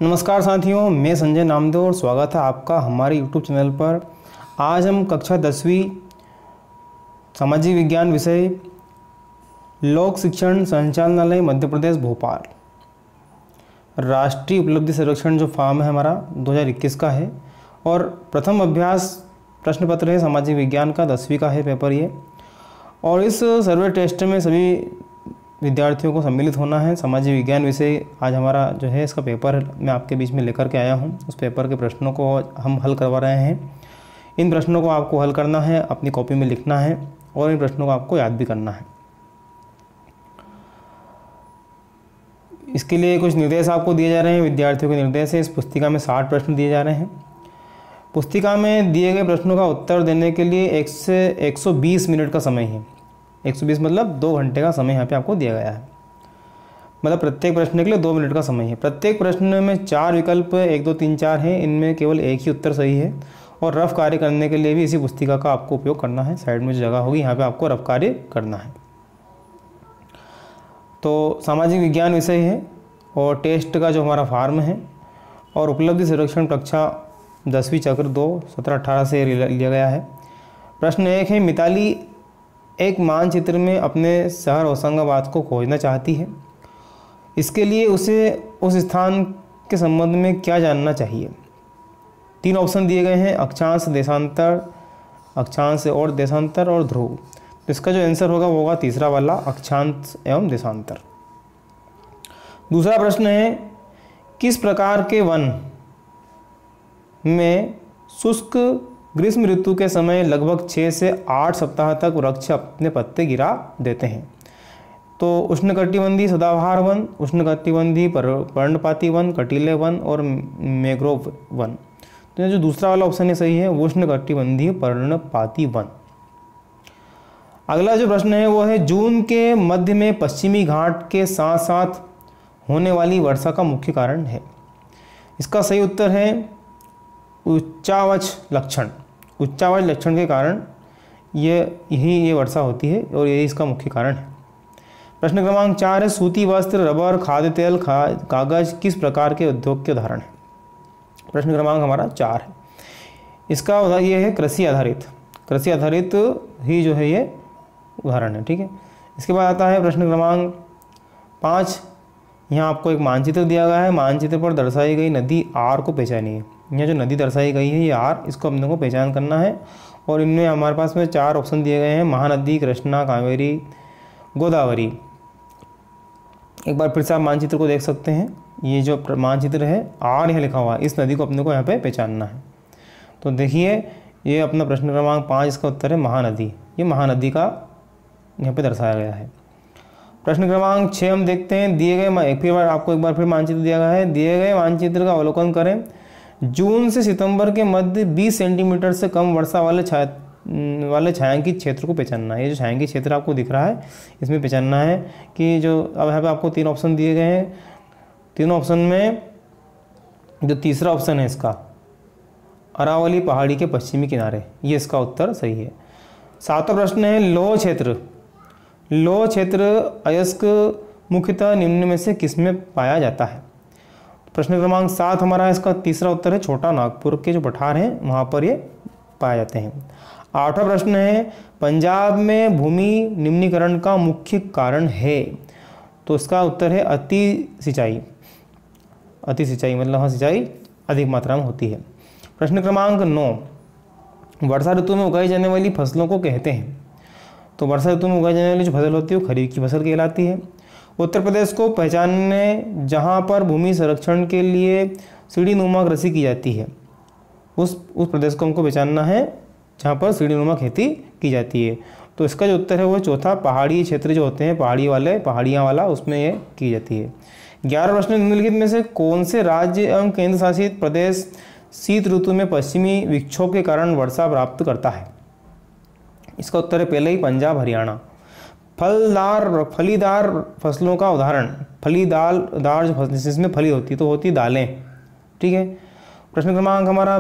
नमस्कार साथियों, मैं संजय नामदेव और स्वागत है आपका हमारे YouTube चैनल पर। आज हम कक्षा 10वीं सामाजिक विज्ञान विषय लोक शिक्षण संचालनालय मध्य प्रदेश भोपाल राष्ट्रीय उपलब्धि सर्वेक्षण जो फॉर्म है हमारा 2021 का है और प्रथम अभ्यास प्रश्न पत्र है सामाजिक विज्ञान का 10वीं का है पेपर ये। और इस सर्वे टेस्ट में सभी विद्यार्थियों को सम्मिलित होना है। सामाजिक विज्ञान विषय आज हमारा जो है इसका पेपर मैं आपके बीच में लेकर के आया हूँ। उस पेपर के प्रश्नों को हम हल करवा रहे हैं। इन प्रश्नों को आपको हल करना है, अपनी कॉपी में लिखना है और इन प्रश्नों को आपको याद भी करना है। इसके लिए कुछ निर्देश आपको दिए जा रहे हैं। विद्यार्थियों के निर्देश है। इस पुस्तिका में 60 प्रश्न दिए जा रहे हैं। पुस्तिका में दिए गए प्रश्नों का उत्तर देने के लिए 1 से 120 मिनट का समय है। 120 मतलब 2 घंटे का समय यहाँ पे आपको दिया गया है। मतलब प्रत्येक प्रश्न के लिए 2 मिनट का समय है। प्रत्येक प्रश्न में 4 विकल्प 1, 2, 3, 4 हैं। इनमें केवल एक ही उत्तर सही है। और रफ कार्य करने के लिए भी इसी पुस्तिका का आपको उपयोग करना है। साइड में जो जगह होगी यहाँ पे आपको रफ कार्य करना है। तो सामाजिक विज्ञान विषय है और टेस्ट का जो हमारा फॉर्म है और उपलब्धि सर्वेक्षण कक्षा 10वीं चक्र 2 17-18 से लिया गया है। प्रश्न 1 है, मिताली एक मानचित्र में अपने शहर होशंगाबाद को खोजना चाहती है। इसके लिए उसे उस स्थान के संबंध में क्या जानना चाहिए। 3 ऑप्शन दिए गए हैं, अक्षांश, देशांतर, अक्षांश और देशांतर और ध्रुव। तो इसका जो आंसर होगा वो होगा तीसरा वाला, अक्षांश एवं देशांतर। दूसरा प्रश्न है, किस प्रकार के वन में शुष्क ग्रीष्म ऋतु के समय लगभग 6 से 8 सप्ताह तक वृक्ष अपने पत्ते गिरा देते हैं। तो उष्णकटिबंधीय सदाबहार वन, उष्णकटिबंधीय पर्णपाती वन, कटीले वन और मैंग्रोव वन। तो जो दूसरा वाला ऑप्शन है सही है, उष्णकटिबंधीय पर्णपाती वन। अगला जो प्रश्न है वो है, जून के मध्य में पश्चिमी घाट के साथ साथ होने वाली वर्षा का मुख्य कारण है। इसका सही उत्तर है उच्चावच लक्षण। उच्चावच लक्षण के कारण ये वर्षा होती है और यही इसका मुख्य कारण है। प्रश्न क्रमांक 4 है, सूती वस्त्र, रबर, खाद्य तेल, कागज किस प्रकार के उद्योग के उदाहरण है। प्रश्न क्रमांक हमारा 4 है। इसका ये है कृषि आधारित। कृषि आधारित ही जो है ये उदाहरण है। ठीक है। इसके बाद आता है प्रश्न क्रमांक 5। यहाँ आपको एक मानचित्र दिया गया है। मानचित्र पर दर्शाई गई नदी आर को पहचानिए। यहाँ जो नदी दर्शाई गई है ये आर, इसको अपने को पहचान करना है। और इनमें हमारे पास में 4 ऑप्शन दिए गए हैं, महानदी, कृष्णा, कावेरी, गोदावरी। एक बार फिर से आप मानचित्र को देख सकते हैं। ये जो मानचित्र है आर यहाँ लिखा हुआ है, इस नदी को अपने को यहाँ पे पहचानना है। तो देखिए ये अपना प्रश्न क्रमांक 5, इसका उत्तर है महानदी। ये महानदी का यहाँ पे दर्शाया गया है। प्रश्न क्रमांक 6 हम देखते हैं। दिए गए आपको एक बार फिर मानचित्र दिया गया है। दिए गए मानचित्र का अवलोकन करें। जून से सितंबर के मध्य 20 सेंटीमीटर से कम वर्षा वाले छायांकित क्षेत्र को पहचानना है। ये जो छायांकित क्षेत्र आपको दिख रहा है इसमें पहचानना है कि जो अब यहाँ पे आपको 3 ऑप्शन दिए गए हैं। 3 ऑप्शन में जो तीसरा ऑप्शन है इसका, अरावली पहाड़ी के पश्चिमी किनारे, ये इसका उत्तर सही है। 7वां प्रश्न है, लौह क्षेत्र। लौह क्षेत्र अयस्क मुख्यतः निम्न में से किसमें पाया जाता है। प्रश्न क्रमांक 7 हमारा इसका तीसरा उत्तर है, छोटा नागपुर के जो पठार हैं वहाँ पर ये पाए जाते हैं। 8वां प्रश्न है, पंजाब में भूमि निम्नीकरण का मुख्य कारण है। तो इसका उत्तर है अति सिंचाई। अति सिंचाई मतलब सिंचाई अधिक मात्रा में होती है। प्रश्न क्रमांक 9, वर्षा ऋतु में उगाई जाने वाली फसलों को कहते हैं। तो वर्षा ऋतु में उगाई जाने वाली जो फसल होती है वो खरीफ की फसल कहलाती है। उत्तर प्रदेश को पहचानने जहाँ पर भूमि संरक्षण के लिए सीढ़ीनुमा कृषि की जाती है, उस प्रदेश को हमको पहचानना है जहाँ पर सीढ़ीनुमा खेती की जाती है। तो इसका जो उत्तर है वो चौथा, पहाड़ी क्षेत्र जो होते हैं पहाड़ियाँ वाला, उसमें ये की जाती है। 11 प्रश्न, निम्नलिखित में से कौन से राज्य एवं केंद्र शासित प्रदेश शीत ऋतु में पश्चिमी विक्षोभ के कारण वर्षा प्राप्त करता है। इसका उत्तर है पहले ही पंजाब, हरियाणा। फलीदार फसलों का उदाहरण, फलीदार जो फसल जिसमें फली होती तो होती दालें। ठीक है। प्रश्न क्रमांक हमारा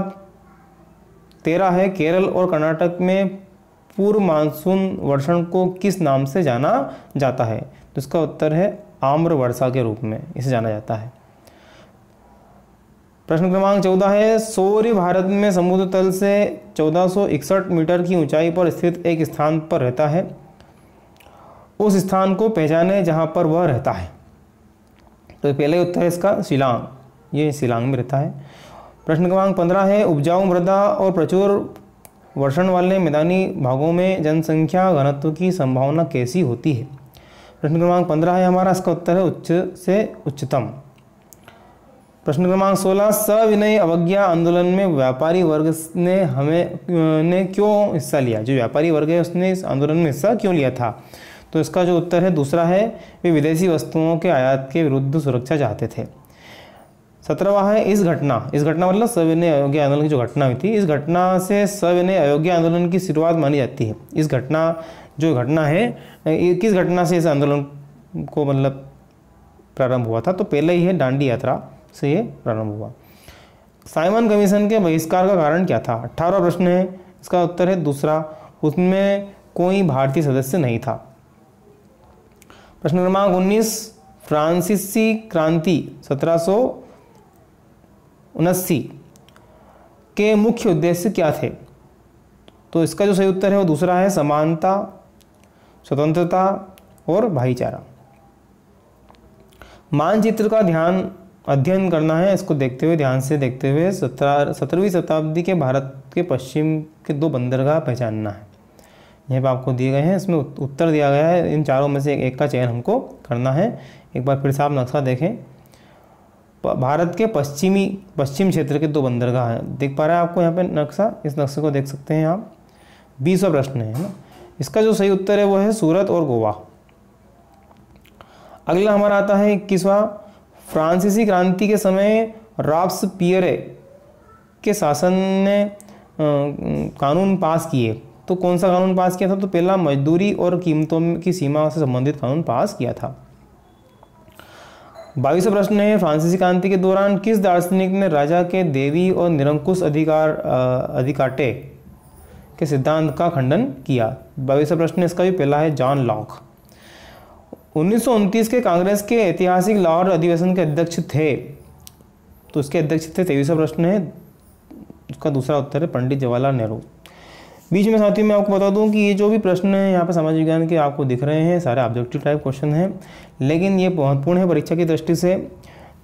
13 है, केरल और कर्नाटक में पूर्व मानसून वर्षण को किस नाम से जाना जाता है। तो इसका उत्तर है आम्र वर्षा के रूप में इसे जाना जाता है। प्रश्न क्रमांक 14 है, सूर्य भारत में समुद्र तल से 1461 मीटर की ऊंचाई पर स्थित एक स्थान पर रहता है, उस स्थान को पहचाने जहां पर वह रहता है। तो पहले उत्तर है इसका शिलांग, ये शिलांग में रहता है। प्रश्न क्रमांक 15 है, उपजाऊ मृदा और प्रचुर वर्षण वाले मैदानी भागों में जनसंख्या घनत्व की संभावना कैसी होती है। प्रश्न क्रमांक 15 है हमारा, इसका उत्तर है उच्च से उच्चतम। प्रश्न क्रमांक 16, सविनय अवज्ञा आंदोलन में व्यापारी वर्ग ने क्यों हिस्सा लिया। जो व्यापारी वर्ग है उसने इस आंदोलन में हिस्सा क्यों लिया था। तो इसका जो उत्तर है दूसरा है, वे विदेशी वस्तुओं के आयात के विरुद्ध सुरक्षा चाहते थे। 17वां है, इस घटना मतलब सविनय अयोग्य आंदोलन की जो घटना हुई थी, इस घटना से सविनय अयोग्य आंदोलन की शुरुआत मानी जाती है। इस घटना है, किस घटना से इस आंदोलन को मतलब प्रारंभ हुआ था। तो पहले ही है दांडी यात्रा से ये प्रारंभ हुआ। साइमन कमीशन के बहिष्कार का कारण क्या था। 18वां प्रश्न है, इसका उत्तर है दूसरा, उसमें कोई भारतीय सदस्य नहीं था। प्रश्न क्रमांक 19, फ्रांसीसी क्रांति 1779 के मुख्य उद्देश्य क्या थे। तो इसका जो सही उत्तर है वो दूसरा है, समानता, स्वतंत्रता और भाईचारा। मानचित्र का अध्ययन करना है, इसको देखते हुए ध्यान से देखते हुए 17वीं शताब्दी के भारत के पश्चिम के 2 बंदरगाह पहचानना है। यहाँ पर आपको दिए गए हैं, इसमें उत्तर दिया गया है, इन चारों में से एक का चयन हमको करना है। एक बार फिर से आप नक्शा देखें, भारत के पश्चिम क्षेत्र के 2 बंदरगाह हैं, देख पा रहे हैं आपको यहाँ पे नक्शा, इस नक्शे को देख सकते हैं आप। 20वां प्रश्न है ना, इसका जो सही उत्तर है वो है सूरत और गोवा। अगला हमारा आता है 21वां, फ्रांसीसी क्रांति के समय रॉब्सपियरे के शासन ने कानून पास किए। तो कौन सा कानून पास किया था। तो पहला मजदूरी और कीमतों की सीमा से संबंधित कानून पास किया था। 22वां प्रश्न है, फ्रांसीसी क्रांति के दौरान किस दार्शनिक ने राजा के देवी और निरंकुश अधिकाटे के सिद्धांत का खंडन किया। 22वां प्रश्न इसका भी पहला है, जॉन लॉक। 1929 के कांग्रेस के ऐतिहासिक लाहौर अधिवेशन के अध्यक्ष थे। तो इसके अध्यक्ष थे। 23वां प्रश्न है, इसका दूसरा उत्तर है पंडित जवाहरलाल नेहरू। बीच में साथियों मैं आपको बता दूं कि ये जो भी प्रश्न है यहाँ पे समाज विज्ञान के आपको दिख रहे हैं, सारे ऑब्जेक्टिव टाइप क्वेश्चन हैं, लेकिन ये महत्वपूर्ण है परीक्षा की दृष्टि से।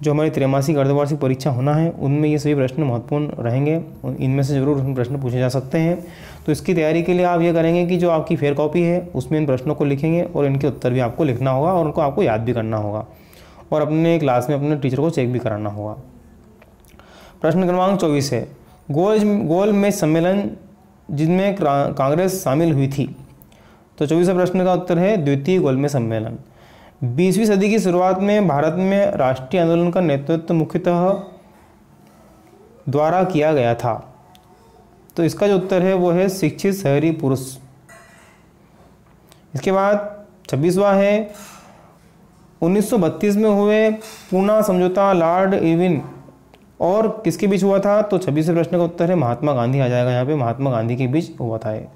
जो हमारी त्रैमासिक अर्धवार्षिक परीक्षा होना है उनमें ये सभी प्रश्न महत्वपूर्ण रहेंगे, इनमें से जरूर प्रश्न पूछे जा सकते हैं। तो इसकी तैयारी के लिए आप ये करेंगे कि जो आपकी फेयर कॉपी है उसमें इन प्रश्नों को लिखेंगे और इनके उत्तर भी आपको लिखना होगा और उनको आपको याद भी करना होगा और अपने क्लास में अपने टीचर को चेक भी कराना होगा। प्रश्न क्रमांक 24 है, गोल मेज सम्मेलन जिनमें कांग्रेस शामिल हुई थी। तो 24वें प्रश्न का उत्तर है द्वितीय गोलमेज सम्मेलन। 20वीं सदी की शुरुआत में भारत में राष्ट्रीय आंदोलन का नेतृत्व मुख्यतः द्वारा किया गया था। तो इसका जो उत्तर है वो है शिक्षित शहरी पुरुष। इसके बाद 26वां है, 1932 में हुए पूना समझौता लॉर्ड इरविन और किसके बीच हुआ था। तो 26वें प्रश्न का उत्तर है महात्मा गांधी आ जाएगा यहाँ पे, महात्मा गांधी के बीच हुआ था ये।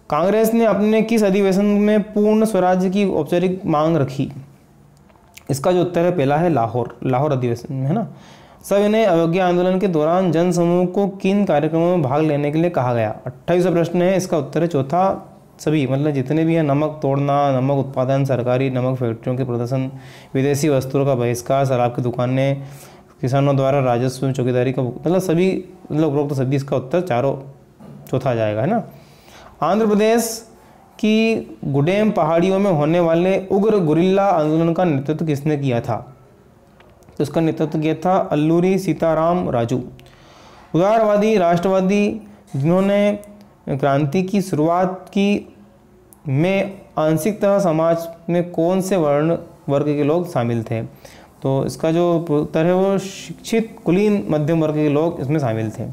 कांग्रेस ने अपने किस अधिवेशन में पूर्ण स्वराज्य की औपचारिक मांग रखी। इसका जो उत्तर है पहला है लाहौर अधिवेशन में, है ना। सविनय अवज्ञा आंदोलन के दौरान जन समूह को किन कार्यक्रमों में भाग लेने के लिए कहा गया। 28वां प्रश्न है, इसका उत्तर है चौथा सभी, मतलब जितने भी हैं, नमक तोड़ना, नमक उत्पादन, सरकारी नमक फैक्ट्रियों के प्रदर्शन, विदेशी वस्तुओं का बहिष्कार, शराब की दुकानें, किसानों द्वारा राजस्व चौकीदारी का, मतलब सभी, मतलब उपरोक्त सभी, इसका उत्तर चौथा आ जाएगा, है ना। आंध्र प्रदेश की गुडेम पहाड़ियों में होने वाले उग्र गुरिल्ला आंदोलन का नेतृत्व किसने किया था। तो इसका नेतृत्व किया था अल्लूरी सीताराम राजू। उदारवादी राष्ट्रवादी जिन्होंने क्रांति की शुरुआत की में आंशिकतः समाज में कौन से वर्ग के लोग शामिल थे। तो इसका जो उत्तर है वो शिक्षित कुलीन मध्यम वर्ग के लोग इसमें शामिल थे।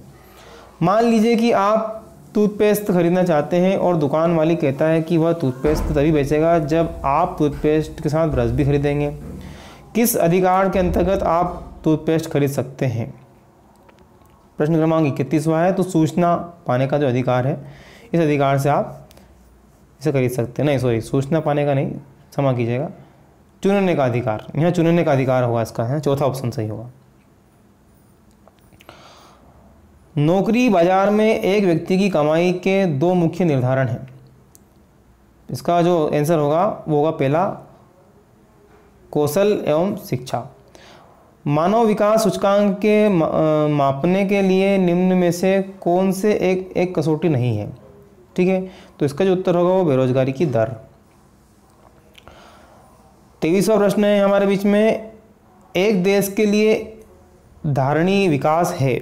मान लीजिए कि आप टूथपेस्ट खरीदना चाहते हैं और दुकान वाली कहता है कि वह टूथपेस्ट तभी बेचेगा जब आप टूथपेस्ट के साथ ब्रश भी खरीदेंगे। किस अधिकार के अंतर्गत आप टूथपेस्ट खरीद सकते हैं। प्रश्न क्रमांक 31वां है, तो सूचना पाने का जो अधिकार है, इस अधिकार से आप इसे खरीद सकते हैं। नहीं सॉरी, सूचना पाने का नहीं, क्षमा कीजिएगा, चुनने का अधिकार, यहाँ चुनने का अधिकार होगा इसका, है चौथा ऑप्शन सही होगा। नौकरी बाजार में एक व्यक्ति की कमाई के दो मुख्य निर्धारण हैं। इसका जो आंसर होगा वो होगा पहला, कौशल एवं शिक्षा। मानव विकास सूचकांक के मापने के लिए निम्न में से कौन से एक कसौटी नहीं है? ठीक है, तो इसका जो उत्तर होगा वो बेरोजगारी की दर। 23वां प्रश्न है हमारे बीच में, एक देश के लिए धारणीय विकास है।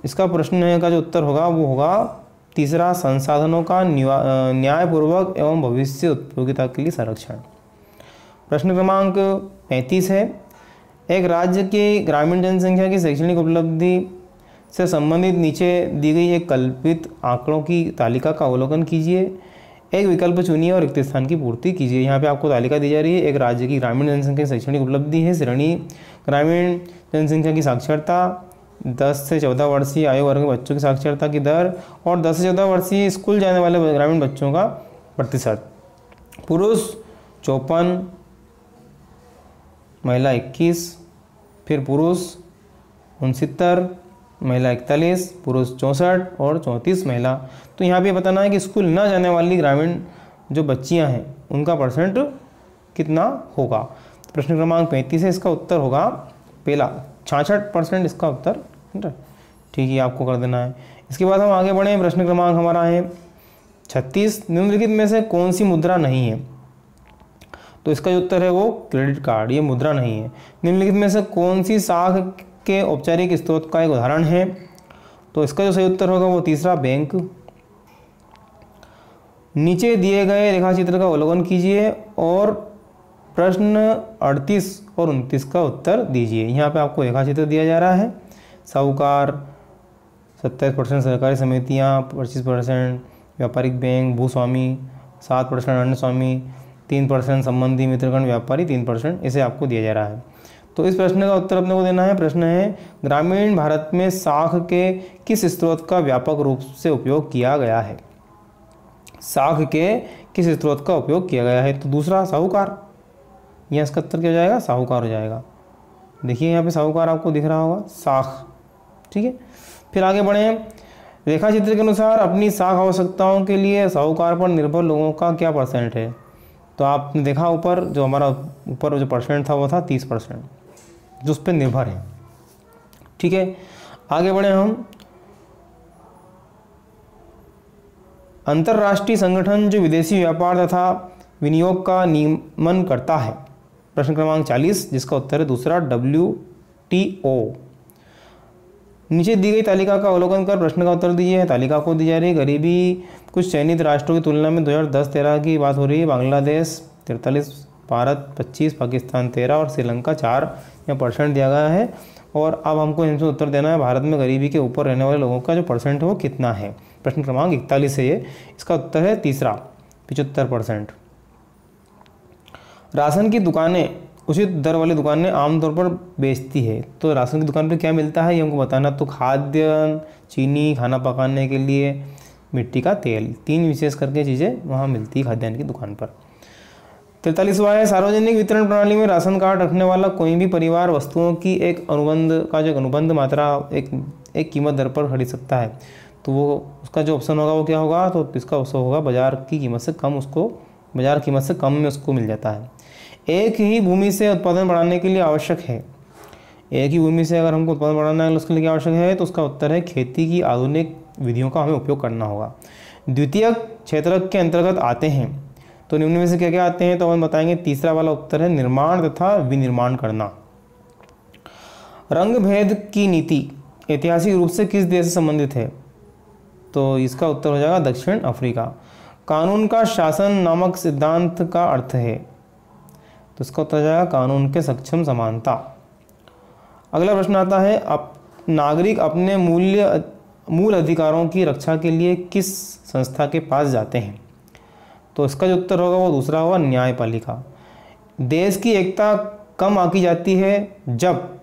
इसका प्रश्न का जो उत्तर होगा वो होगा तीसरा, संसाधनों का न्यायपूर्वक एवं भविष्य उपयोगिता के लिए संरक्षण। प्रश्न क्रमांक 35 है, एक राज्य की ग्रामीण जनसंख्या की शैक्षणिक उपलब्धि से संबंधित नीचे दी गई एक कल्पित आंकड़ों की तालिका का अवलोकन कीजिए। एक विकल्प चुनिए और रिक्त स्थान की पूर्ति कीजिए। यहाँ पे आपको तालिका दी जा रही है। एक राज्य की ग्रामीण जनसंख्या की शैक्षणिक उपलब्धि है, श्रेणी ग्रामीण जनसंख्या की साक्षरता, 10 से 14 वर्षीय आयु वर्ग के बच्चों की साक्षरता की दर और 10 से 14 वर्षीय स्कूल जाने वाले ग्रामीण बच्चों का प्रतिशत। पुरुष 54, महिला 21, फिर पुरुष 69, महिला 41, पुरुष 64 और 34 महिला। तो यहाँ पे बताना है कि स्कूल न जाने वाली ग्रामीण जो बच्चियाँ हैं उनका परसेंट कितना होगा। प्रश्न क्रमांक 35 है, इसका उत्तर होगा पहला 66% इसका उत्तर। ठीक है, आपको कर देना है। इसके बाद हम आगे बढ़े, प्रश्न क्रमांक हमारा है 36, निम्नलिखित में से कौन सी मुद्रा नहीं है? तो इसका जो उत्तर है वो क्रेडिट कार्ड, ये मुद्रा नहीं है। निम्नलिखित में से कौन सी साख के औपचारिक स्रोत का एक उदाहरण है? तो इसका जो सही उत्तर होगा वो तीसरा, बैंक। नीचे दिए गए रेखाचित्र का अवलोकन कीजिए और प्रश्न 38 और 29 का उत्तर दीजिए। यहाँ पे आपको रेखाचित्र दिया जा रहा है। साहूकार 27%, सहकारी समितियाँ 25%, व्यापारिक बैंक, भूस्वामी 7%, अन्य स्वामी 3%, संबंधी मित्रगण व्यापारी 3%, इसे आपको दिया जा रहा है। तो इस प्रश्न का उत्तर अपने को देना है। प्रश्न है, ग्रामीण भारत में साख के किस स्रोत का व्यापक रूप से उपयोग किया गया है? साख के किस स्रोत का उपयोग किया गया है? तो दूसरा, साहूकार। यहाँ इसका उत्तर क्या हो जाएगा? साहूकार हो जाएगा। देखिए यहाँ पे साहूकार आपको दिख रहा होगा, साख। ठीक है, फिर आगे बढ़े। रेखाचित्र के अनुसार अपनी साख आवश्यकताओं के लिए साहूकार पर निर्भर लोगों का क्या परसेंट है? तो आपने देखा ऊपर जो हमारा ऊपर जो परसेंट था वो था 30%, जो उस पर निर्भर है। ठीक है, आगे बढ़े हम। अंतर्राष्ट्रीय संगठन जो विदेशी व्यापार तथा विनियोग का नियमन करता है। प्रश्न क्रमांक 40, जिसका उत्तर है दूसरा, WTO। नीचे दी गई तालिका का अवलोकन कर प्रश्न का उत्तर दीजिए। तालिका को दी जा रही है गरीबी कुछ चयनित राष्ट्रों की तुलना में 2010-13 की बात हो रही है। बांग्लादेश 43, भारत 25, पाकिस्तान 13 और श्रीलंका 4 या परसेंट दिया गया है। और अब हमको इनसे उत्तर देना है, भारत में गरीबी के ऊपर रहने वाले लोगों का जो परसेंट है वो कितना है? प्रश्न क्रमांक 41 है ये। इसका उत्तर है तीसरा, 75%। राशन की दुकानें उचित दर वाली दुकानें आमतौर पर बेचती है। तो राशन की दुकान पर क्या मिलता है ये हमको बताना। तो खाद्यान्न, चीनी, खाना पकाने के लिए मिट्टी का तेल, 3 विशेष करके चीज़ें वहाँ मिलती है खाद्यान्न की दुकान पर। 43वां है, सार्वजनिक वितरण प्रणाली में राशन कार्ड रखने वाला कोई भी परिवार वस्तुओं की एक अनुबंध मात्रा एक कीमत दर पर खरीद सकता है। तो वो उसका जो ऑप्शन होगा वो क्या होगा? तो इसका ऑप्शन होगा बाजार की कीमत से कम, उसको बाजार कीमत से कम में उसको मिल जाता है। एक ही भूमि से उत्पादन बढ़ाने के लिए आवश्यक है। एक ही भूमि से अगर हमको उत्पादन बढ़ाना है उसके लिए क्या आवश्यक है? तो उसका उत्तर है खेती की आधुनिक विधियों का हमें उपयोग करना होगा। द्वितीयक क्षेत्र के अंतर्गत आते हैं तो निम्न में से क्या क्या आते हैं? तो हम बताएंगे तीसरा वाला उत्तर है निर्माण तथा विनिर्माण करना। रंग भेद की नीति ऐतिहासिक रूप से किस देश से संबंधित है? तो इसका उत्तर हो जाएगा दक्षिण अफ्रीका। कानून का शासन नामक सिद्धांत का अर्थ है। तो इसका उत्तर हो जाएगा कानून के सक्षम समानता। अगला प्रश्न आता है, नागरिक अपने मूल अधिकारों की रक्षा के लिए किस संस्था के पास जाते हैं? तो इसका जो उत्तर होगा वो दूसरा होगा न्यायपालिका। देश की एकता कम आंकी जाती है जब,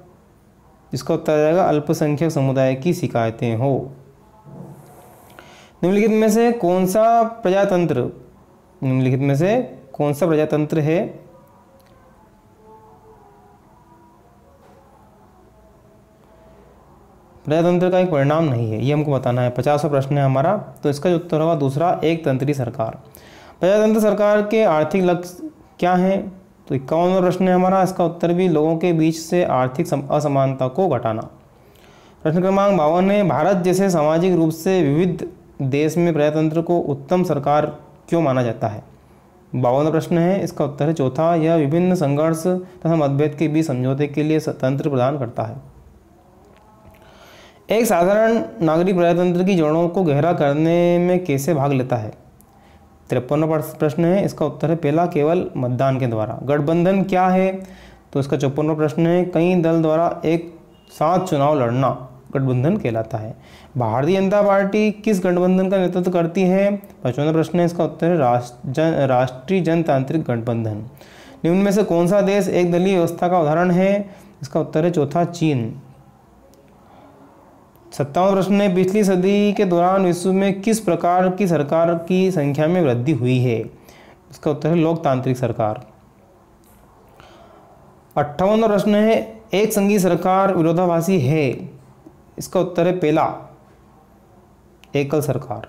इसका उत्तर आ जाएगा अल्पसंख्यक समुदाय की शिकायतें हो। निम्नलिखित में से कौन सा प्रजातंत्र है प्रजातंत्र का एक परिणाम नहीं है, ये हमको बताना है। 50वां प्रश्न है हमारा, तो इसका जो उत्तर होगा दूसरा, एक तंत्री सरकार। प्रजातंत्र सरकार के आर्थिक लक्ष्य क्या हैं? तो 51वां प्रश्न है हमारा, इसका उत्तर भी लोगों के बीच से आर्थिक असमानता को घटाना। प्रश्न क्रमांक 52 है, भारत जैसे सामाजिक रूप से विविध देश में प्रजातंत्र को उत्तम सरकार क्यों माना जाता है? 52वां प्रश्न है, इसका उत्तर है चौथा, यह विभिन्न संघर्ष तथा मतभेद के बीच समझौते के लिए तंत्र प्रदान करता है। एक साधारण नागरिक प्रजातंत्र की जड़ों को गहरा करने में कैसे भाग लेता है? 53वां प्रश्न है, इसका उत्तर है पहला, केवल मतदान के द्वारा। गठबंधन क्या है? तो इसका 54वां प्रश्न है, कई दल द्वारा एक साथ चुनाव लड़ना गठबंधन कहलाता है। भारतीय जनता पार्टी किस गठबंधन का नेतृत्व करती है? 55वां प्रश्न है, इसका उत्तर है राष्ट्रीय जनतांत्रिक गठबंधन। निम्न में से कौन सा देश एक दलीय व्यवस्था का उदाहरण है? इसका उत्तर है चौथा, चीन। 57वां प्रश्न है, पिछली सदी के दौरान विश्व में किस प्रकार की सरकार की संख्या में वृद्धि हुई है? इसका उत्तर है लोकतांत्रिक सरकार। 58वां प्रश्न है, एक संघीय सरकार विरोधाभासी है? इसका उत्तर है पहला, एकल सरकार।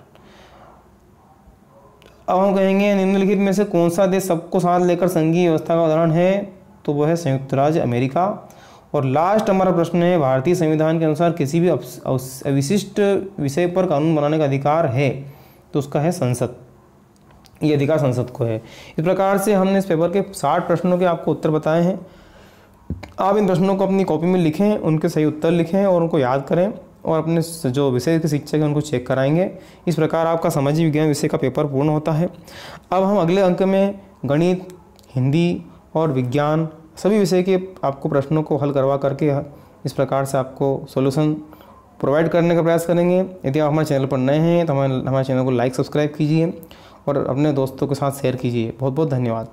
अब हम कहेंगे निम्नलिखित में से कौन सा देश सबको साथ लेकर संघीय व्यवस्था का उदाहरण है? तो वह है संयुक्त राज्य अमेरिका। और लास्ट हमारा प्रश्न है, भारतीय संविधान के अनुसार किसी भी अविशिष्ट विषय पर कानून बनाने का अधिकार है? तो उसका है संसद, ये अधिकार संसद को है। इस प्रकार से हमने इस पेपर के 60 प्रश्नों के आपको उत्तर बताए हैं। आप इन प्रश्नों को अपनी कॉपी में लिखें, उनके सही उत्तर लिखें और उनको याद करें, और अपने जो विषय के शिक्षक हैं उनको चेक कराएंगे। इस प्रकार आपका सामाजिक विज्ञान विषय का पेपर पूर्ण होता है। अब हम अगले अंक में गणित, हिंदी और विज्ञान सभी विषय के आपको प्रश्नों को हल करवा करके इस प्रकार से आपको सॉल्यूशन प्रोवाइड करने का प्रयास करेंगे। यदि आप हमारे चैनल पर नए हैं तो हमारे चैनल को लाइक सब्सक्राइब कीजिए और अपने दोस्तों के साथ शेयर कीजिए। बहुत बहुत धन्यवाद।